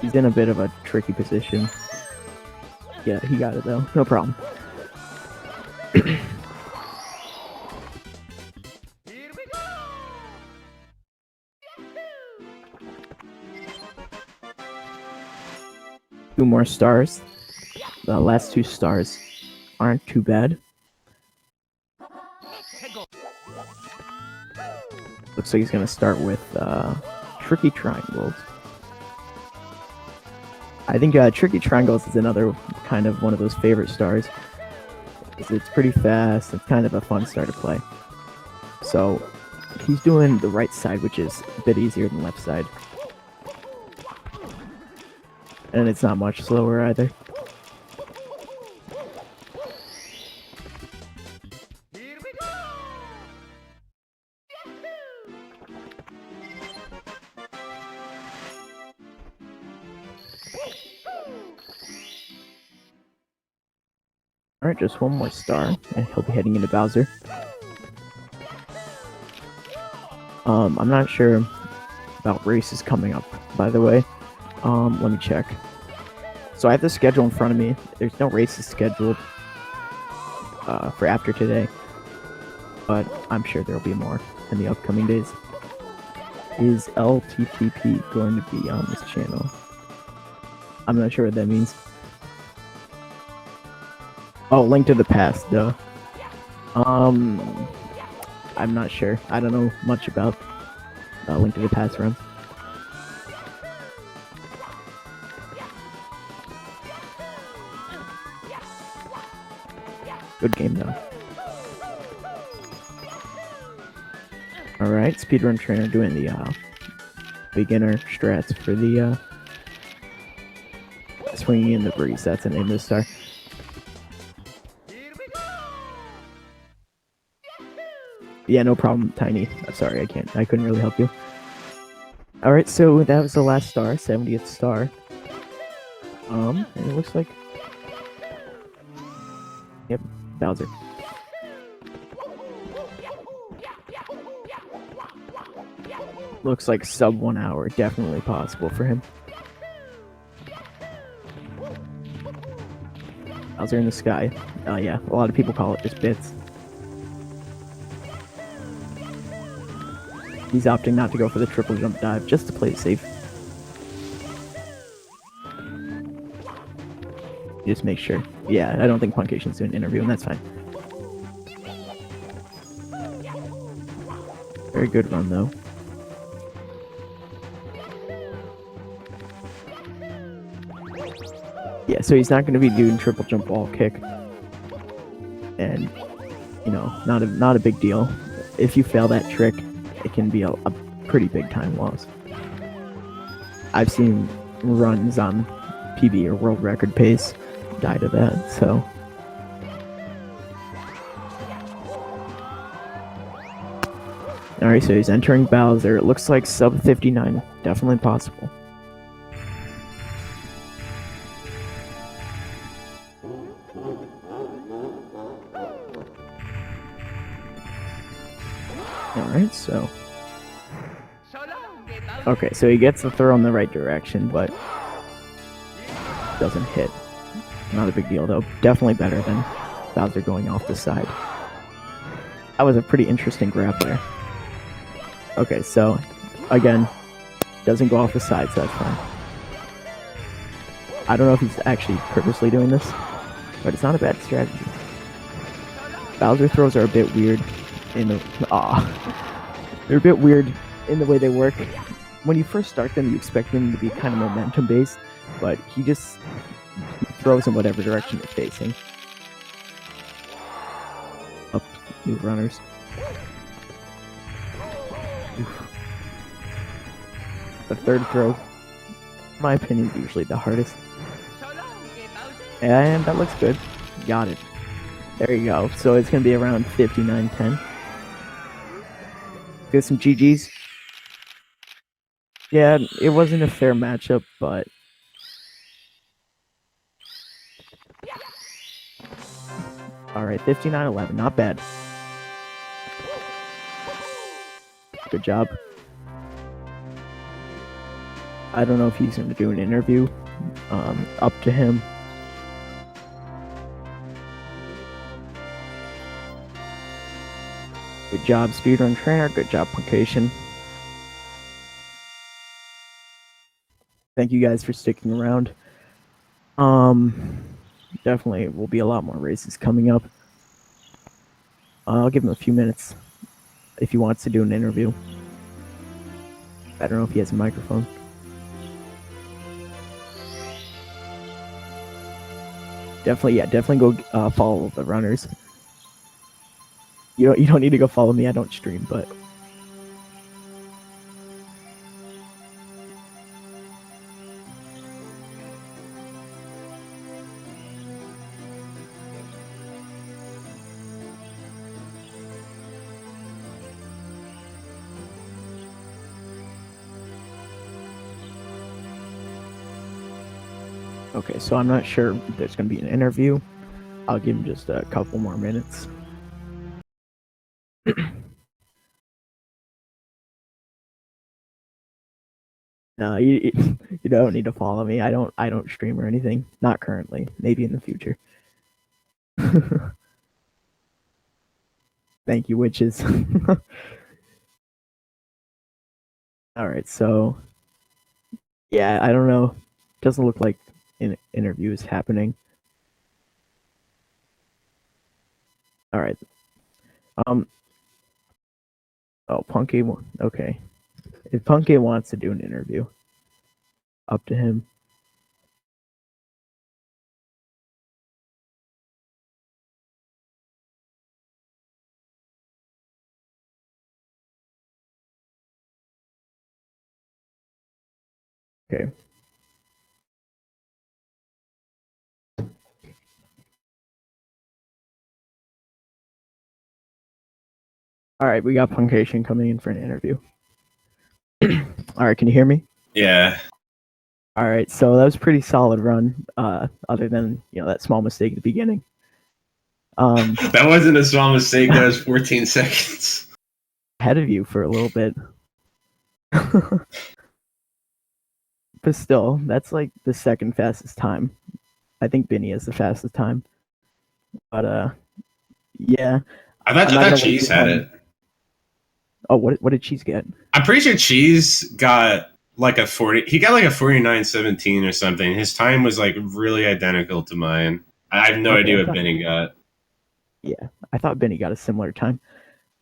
He's in a bit of a tricky position. Yeah, he got it though. No problem. Two more stars. The last 2 stars aren't too bad. Looks like he's gonna start with tricky triangles. I think tricky triangles is another kind of one of those favorite stars. It's pretty fast. It's kind of a fun star to play. So he's doing the right side, which is a bit easier than left side. and it's not much slower either. Alright, just one more star, and he'll be heading into Bowser. I'm not sure about races coming up, by the way. Let me check. So I have the schedule in front of me. There's no races scheduled for after today, but I'm sure there'll be more in the upcoming days. Is LTTP going to be on this channel? I'm not sure what that means. Oh, Link to the Past, duh. I'm not sure. I don't know much about Link to the Past run. Good game though. Alright, speedrun trainer doing the beginner strats for the swinging in the breeze. That's the name of the star. Yeah, no problem, Tiny. I'm sorry, I couldn't really help you. Alright, so that was the last star, 70th star. And it looks like... Yep, Bowser. Looks like sub 1 hour, definitely possible for him. Bowser in the sky. Yeah, a lot of people call it just bits. He's opting not to go for the triple jump dive, just to play it safe. Just make sure. Yeah, I don't think puncaushun's doing an interview, and that's fine. Very good run, though. Yeah, so he's not going to be doing triple jump wall kick. And, you know, not a big deal. If you fail that trick, it can be a pretty big time loss. I've seen runs on PB or world record pace die to that, so. Alright, so he's entering Bowser. It looks like sub 59, definitely possible. Alright, so... Okay, so he gets the throw in the right direction, but doesn't hit. Not a big deal, though. Definitely better than Bowser going off the side. That was a pretty interesting grab there. Okay, so, again, doesn't go off the side, so that's fine. I don't know if he's actually purposely doing this, but it's not a bad strategy. Bowser throws are a bit weird in the... They're a bit weird in the way they work. When you first start them, you expect them to be kind of momentum-based, but he just throws in whatever direction you're facing. Up, new runners. Oof. The third throw, in my opinion, is usually the hardest. And that looks good. Got it. There you go. So it's going to be around 59-10. Get some GGs. Yeah, it wasn't a fair matchup, but... Alright, 59-11. Not bad. Good job. I don't know if he's going to do an interview. Up to him. Good job, speedrun trainer. Good job, puncaushun. Thank you guys for sticking around. Definitely will be a lot more races coming up. I'll give him a few minutes if he wants to do an interview. I don't know if he has a microphone. Definitely go follow the runners. You don't need to go follow me. I don't stream, but Okay, so I'm not sure if there's going to be an interview. I'll give him just a couple more minutes. No, you don't need to follow me. I don't stream or anything. Not currently. Maybe in the future. Thank you, witches. All right, so yeah, I don't know. Doesn't look like an interview is happening. All right. Oh, Punky. Okay. If Punky wants to do an interview, up to him. Okay. All right, we got Puncaushun coming in for an interview. All right, can you hear me? Yeah. All right, so that was a pretty solid run. Other than that small mistake at the beginning. That wasn't a small mistake. That was 14 seconds. Ahead of you for a little bit. But still, that's like the second fastest time. I think Benny has the fastest time. But yeah. I thought Cheese had it. Oh, what did Cheese get? I'm pretty sure Cheese got like a 40. He got like a 49.17 or something. His time was like really identical to mine. I have no idea what Benny got. Yeah, I thought Benny got a similar time.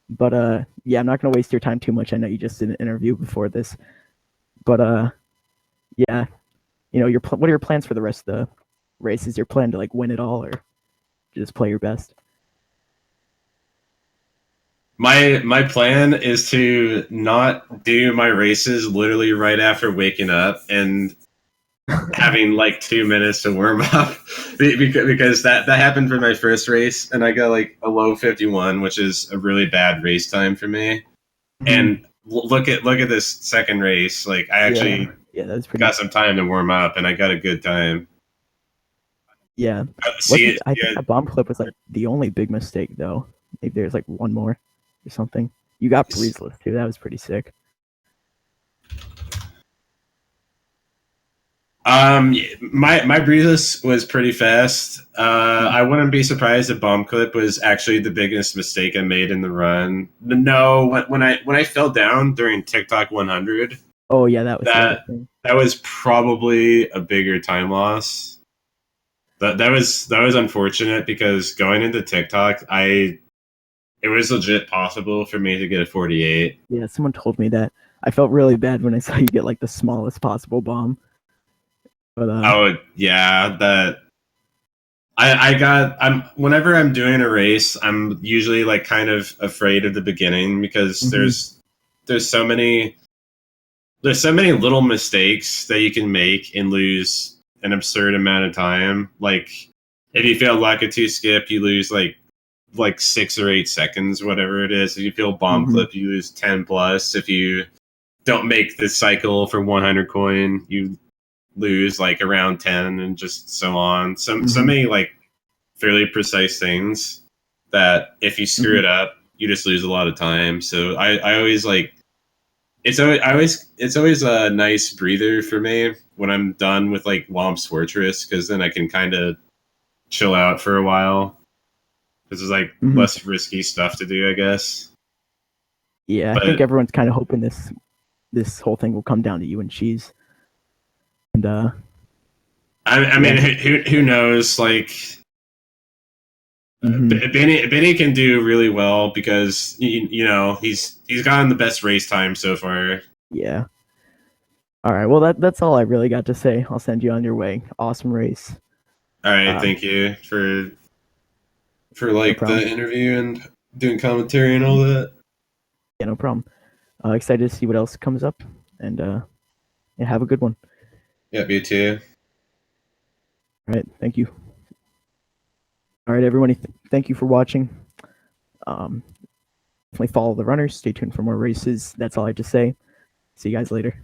But yeah, I'm not gonna waste your time too much. I know you just did an interview before this. But yeah, what are your plans for the rest of the race? Is your plan to like win it all, or just play your best? My plan is to not do my races literally right after waking up and having like 2 minutes to warm up because that happened for my first race and I got like a low 51, which is a really bad race time for me. Mm-hmm. And look at this second race. Like I actually that's pretty got some time to warm up and I got a good time. Yeah. I think that bomb clip was like the only big mistake though. Maybe there's like one more or something. You got breezeless too. That was pretty sick. My breezes was pretty fast. I wouldn't be surprised if bomb clip was actually the biggest mistake I made in the run. No, when I fell down during TikTok 100. Oh yeah, that was probably a bigger time loss. That was unfortunate because going into TikTok, it was legit possible for me to get a 48. Yeah, someone told me that. I felt really bad when I saw you get like the smallest possible bomb. But oh yeah, whenever I'm doing a race, I'm usually like kind of afraid of the beginning because there's so many little mistakes that you can make and lose an absurd amount of time. Like if you fail Lakitu skip, you lose like 6 or 8 seconds, whatever it is. If you fail bomb clip, you lose 10 plus. If you don't make the cycle for 100 coin, you lose like around 10 and just so on. So many like fairly precise things that if you screw it up, you just lose a lot of time. So I always like it's always a nice breather for me when I'm done with like Whomp's Fortress because then I can kind of chill out for a while because there's like less risky stuff to do, I guess. Yeah, I think everyone's kind of hoping this whole thing will come down to you and Cheese. And I mean, who knows? Like, Benny can do really well because he's gotten the best race time so far. Yeah. All right. Well, that's all I really got to say. I'll send you on your way. Awesome race. All right. Thank you for like the interview and doing commentary and all that. Yeah, no problem. Excited to see what else comes up, and yeah, have a good one. Yeah, you too. All right, thank you. All right, everyone, thank you for watching. Definitely follow the runners. Stay tuned for more races. That's all I have to say. See you guys later.